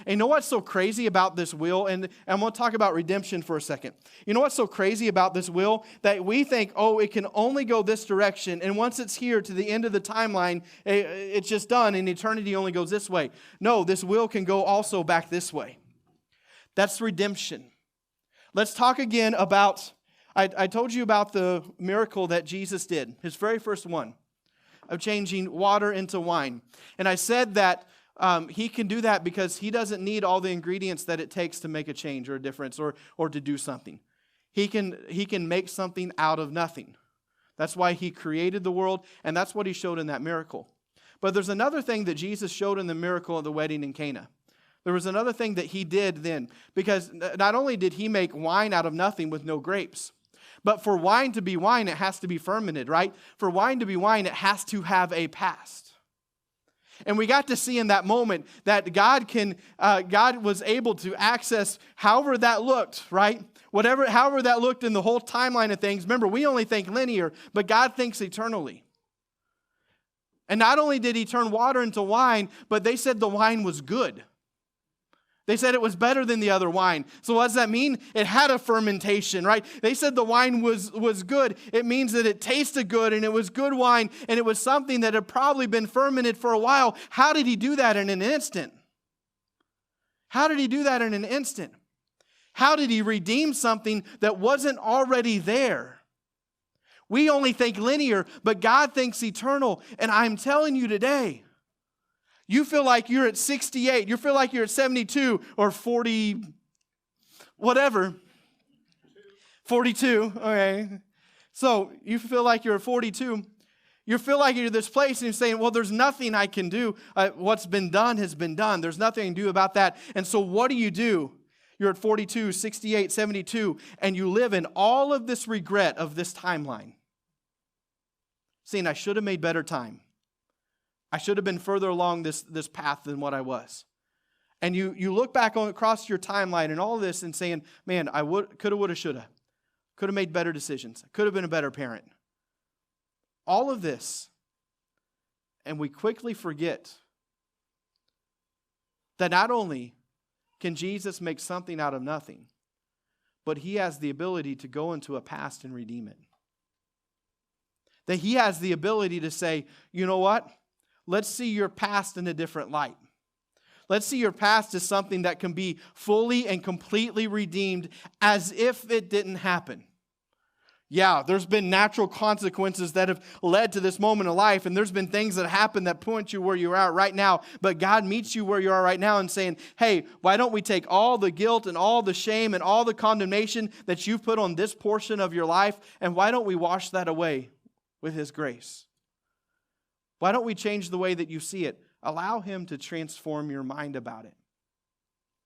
And you know what's so crazy about this will? And I'm going to talk about redemption for a second. You know what's so crazy about this will? That we think, oh, it can only go this direction. And once it's here to the end of the timeline, it's just done. And eternity only goes this way. No, this will can go also back this way. That's redemption. Let's talk again about, I told you about the miracle that Jesus did. His very first one of changing water into wine. And I said that he can do that because he doesn't need all the ingredients that it takes to make a change or a difference or to do something. He can make something out of nothing. That's why he created the world, and that's what he showed in that miracle. But there's another thing that Jesus showed in the miracle of the wedding in Cana. There was another thing that he did then, because not only did he make wine out of nothing with no grapes, but for wine to be wine, it has to be fermented, right? For wine to be wine, it has to have a past. And we got to see in that moment that God was able to access however that looked, right? However that looked in the whole timeline of things. Remember, we only think linear, but God thinks eternally. And not only did he turn water into wine, but they said the wine was good. They said it was better than the other wine. So what does that mean? It had a fermentation, right? They said the wine was good. It means that it tasted good and it was good wine and it was something that had probably been fermented for a while. How did he do that in an instant? How did he do that in an instant? How did he redeem something that wasn't already there? We only think linear, but God thinks eternal. And I'm telling you today, you feel like you're at 68, you feel like you're at 72 or 40, whatever. 42, okay. So you feel like you're at 42. You feel like you're at this place and you're saying, well, there's nothing I can do. What's been done has been done. There's nothing I can do about that. And so what do? You're at 42, 68, 72, and you live in all of this regret of this timeline. Saying, I should have made better time. I should have been further along this path than what I was. And you look back across your timeline and all of this and saying, man, I coulda, woulda, shoulda. Could have made better decisions. Could have been a better parent. All of this. And we quickly forget that not only can Jesus make something out of nothing, but he has the ability to go into a past and redeem it. That he has the ability to say, you know what? Let's see your past in a different light. Let's see your past as something that can be fully and completely redeemed as if it didn't happen. Yeah, there's been natural consequences that have led to this moment of life, and there's been things that happen that point you where you are right now, but God meets you where you are right now and saying, hey, why don't we take all the guilt and all the shame and all the condemnation that you've put on this portion of your life, and why don't we wash that away with his grace? Why don't we change the way that you see it? Allow him to transform your mind about it.